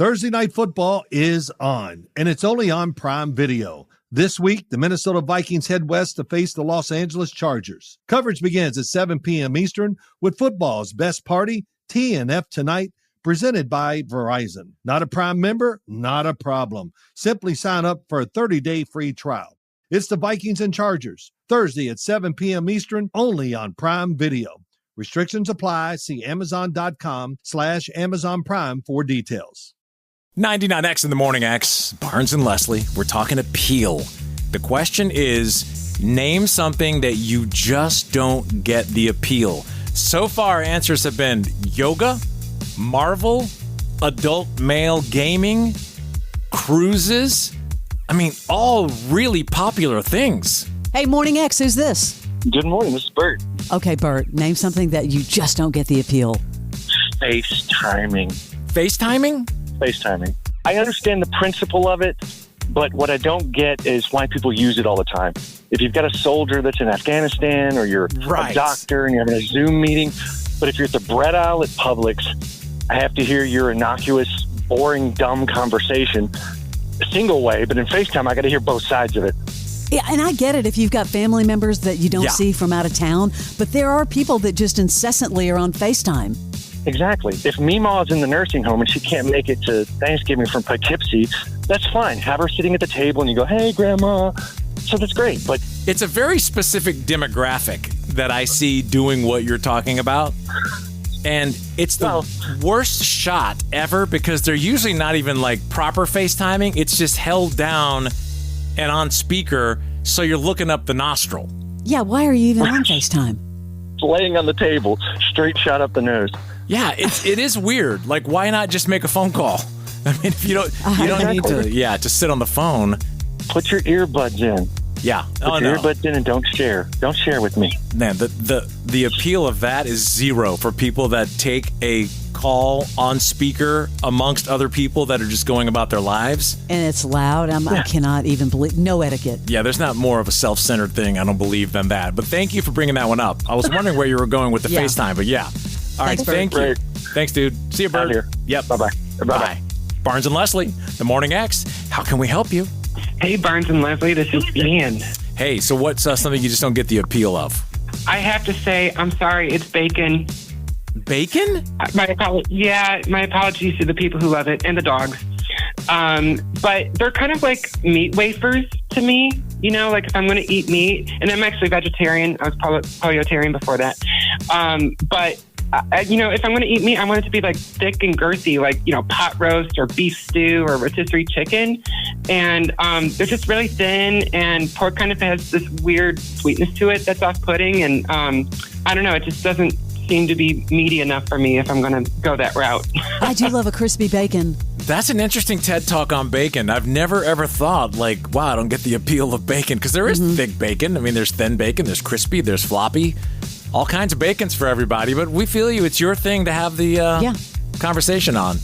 Thursday Night Football is on, and it's only on Prime Video. This week, the Minnesota Vikings head west to face the Los Angeles Chargers. Coverage begins at 7 p.m. Eastern with football's best party, TNF Tonight, presented by Verizon. Not a Prime member? Not a problem. Simply sign up for a 30-day free trial. It's the Vikings and Chargers, Thursday at 7 p.m. Eastern, only on Prime Video. Restrictions apply. See Amazon.com/Amazon Prime for details. 99X in the Morning X, Barnes and Leslie, we're talking appeal. The question is, name something that you just don't get the appeal. So far, answers have been yoga, Marvel, adult male gaming, cruises. I mean, all really popular things. Hey, Morning X, who's this? Good morning, this is Bert. Okay, Bert, name something that you just don't get the appeal. FaceTiming. FaceTiming? FaceTiming. I understand the principle of it, but what I don't get is why people use it all the time. If you've got a soldier that's in Afghanistan or you're a doctor and you're having a Zoom meeting, but if you're at the bread aisle at Publix, I have to hear your innocuous, boring, dumb conversation a single way, but in FaceTime, I got to hear both sides of it. Yeah, and I get it if you've got family members that you don't see from out of town, but there are people that just incessantly are on FaceTime. Exactly. If Meemaw's in the nursing home and she can't make it to Thanksgiving from Poughkeepsie, that's fine. Have her sitting at the table and you go, hey, Grandma. So that's great. But it's a very specific demographic that I see doing what you're talking about. And it's the worst shot ever because they're usually not even like proper FaceTiming. It's just held down and on speaker, so you're looking up the nostril. Yeah, why are you even on FaceTime? Laying on the table, straight shot up the nose. Yeah, it is weird. Like, why not just make a phone call? I mean, if you don't need to sit on the phone. Put your earbuds in. Yeah. Put your earbuds in and don't share. Don't share with me. Man, the appeal of that is zero for people that take a call on speaker amongst other people that are just going about their lives. And it's loud. I cannot even believe. No etiquette. Yeah, there's not more of a self-centered thing, I don't believe, than that. But thank you for bringing that one up. I was wondering where you were going with the FaceTime, but yeah. All right, thank you. Thanks, dude. See you, Bert. Here. Yep. Bye-bye. Bye. Barnes and Leslie, the Morning X. How can we help you? Hey, Barnes and Leslie, this is Ian. Hey, so what's something you just don't get the appeal of? I have to say, I'm sorry, it's bacon. Bacon? My apologies to the people who love it and the dogs. But they're kind of like meat wafers to me. You know, like if I'm going to eat meat, and I'm actually vegetarian. I was polyotarian before that. But if I'm going to eat meat, I want it to be like thick and girthy, like, pot roast or beef stew or rotisserie chicken. And they're just really thin, and pork kind of has this weird sweetness to it that's off-putting. And I don't know, it just doesn't seem to be meaty enough for me if I'm going to go that route. I do love a crispy bacon. That's an interesting TED Talk on bacon. I've never, ever thought, like, wow, I don't get the appeal of bacon. Because there is thick bacon. I mean, there's thin bacon, there's crispy, there's floppy. All kinds of bacons for everybody. But we feel you. It's your thing to have the conversation on.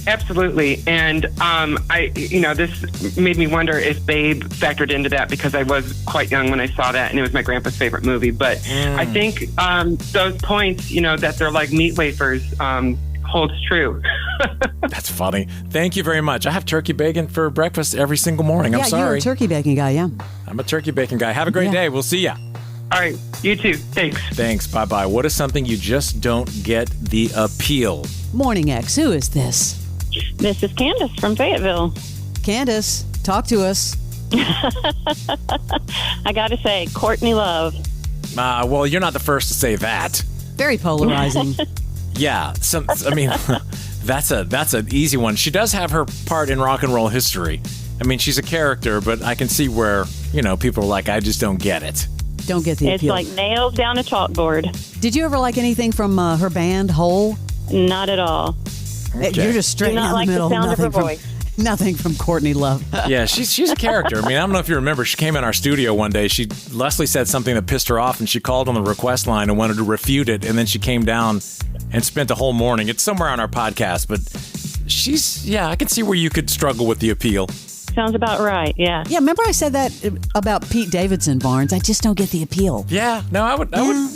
Absolutely. And this made me wonder if Babe factored into that, because I was quite young when I saw that, and it was my grandpa's favorite movie. But I think those points, that they're like meat wafers, holds true. That's funny. Thank you very much. I have turkey bacon for breakfast every single morning. I'm sorry. You're a turkey bacon guy, yeah. I'm a turkey bacon guy. Have a great day. We'll see ya. All right. You too. Thanks. Thanks. Bye-bye. What is something you just don't get the appeal? Morning X, who is this? This is Candace from Fayetteville. Candace, talk to us. I got to say, Courtney Love. Well, you're not the first to say that. Very polarizing. Yeah. That's an easy one. She does have her part in rock and roll history. I mean, she's a character, but I can see where, people are like, I just don't get it. Don't get the appeal. It's like nails down a chalkboard. Did you ever like anything from her band, Hole? Not at all. Okay. You're just straight down the middle. Do not like the sound of her voice. Nothing from Courtney Love. Yeah, she's a character. I mean, I don't know if you remember, she came in our studio one day. Leslie said something that pissed her off, and she called on the request line and wanted to refute it, and then she came down and spent a whole morning. It's somewhere on our podcast, but I can see where you could struggle with the appeal. Sounds about right, yeah. Yeah, remember I said that about Pete Davidson, Barnes? I just don't get the appeal. Yeah, no, I would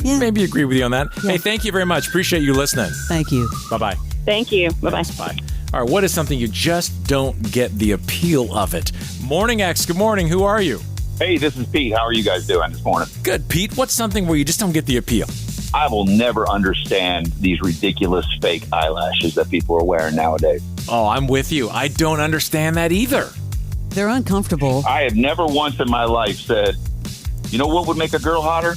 maybe agree with you on that. Yeah. Hey, thank you very much. Appreciate you listening. Thank you. Bye-bye. Thank you. Bye-bye. Thanks, bye. All right, what is something you just don't get the appeal of it? Morning X, good morning. Who are you? Hey, this is Pete. How are you guys doing this morning? Good, Pete. What's something where you just don't get the appeal? I will never understand these ridiculous fake eyelashes that people are wearing nowadays. Oh, I'm with you. I don't understand that either. They're uncomfortable. I have never once in my life said, you know what would make a girl hotter?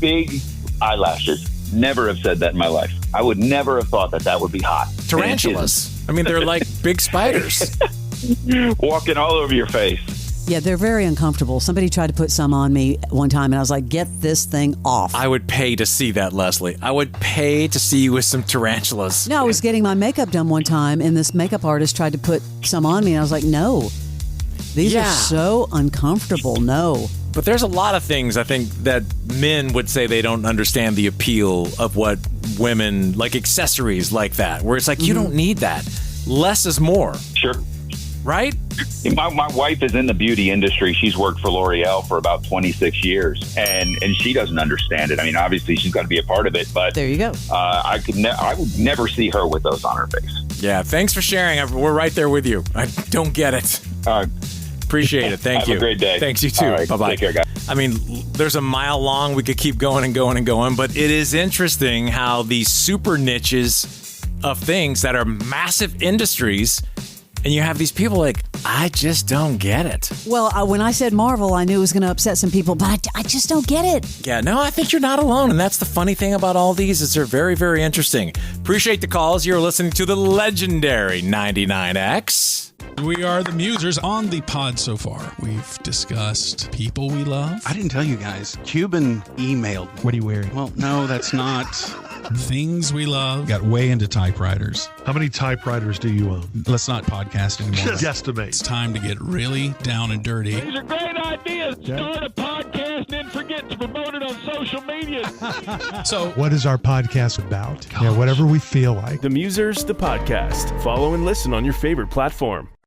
Big eyelashes. Never have said that in my life. I would never have thought that would be hot. Tarantulas. I mean, they're like big spiders. Walking all over your face. Yeah, they're very uncomfortable. Somebody tried to put some on me one time, and I was like, get this thing off. I would pay to see that, Leslie. I would pay to see you with some tarantulas. No, I was getting my makeup done one time, and this makeup artist tried to put some on me, and I was like, no. These are so uncomfortable. No. But there's a lot of things, I think, that men would say they don't understand the appeal of what women, like accessories like that, where it's like, you don't need that. Less is more. Sure. Right? My wife is in the beauty industry. She's worked for L'Oreal for about 26 years, and she doesn't understand it. I mean, obviously, she's got to be a part of it, but there you go. I would never see her with those on her face. Yeah, thanks for sharing. We're right there with you. I don't get it. Appreciate it. Thank you. Have a great day. Thanks, you too. Right, bye-bye. Take care, guys. I mean, there's a mile long. We could keep going and going and going, but it is interesting how these super niches of things that are massive industries, and you have these people like, I just don't get it. Well, when I said Marvel, I knew it was going to upset some people, but I just don't get it. Yeah, no, I think you're not alone. And that's the funny thing about all these is they're very, very interesting. Appreciate the calls. You're listening to the legendary 99X. We are the musers on the pod so far. We've discussed people we love. I didn't tell you guys. Cuban emailed me. What are you wearing? Well, no, that's not. Things we love. Got way into typewriters. How many typewriters do you own? Let's not podcast anymore. Just guesstimate. It's time to get really down and dirty. These are great ideas. Start a podcast and then forget to promote it on social media. So, what is our podcast about? Yeah, whatever we feel like. The Musers, the podcast. Follow and listen on your favorite platform.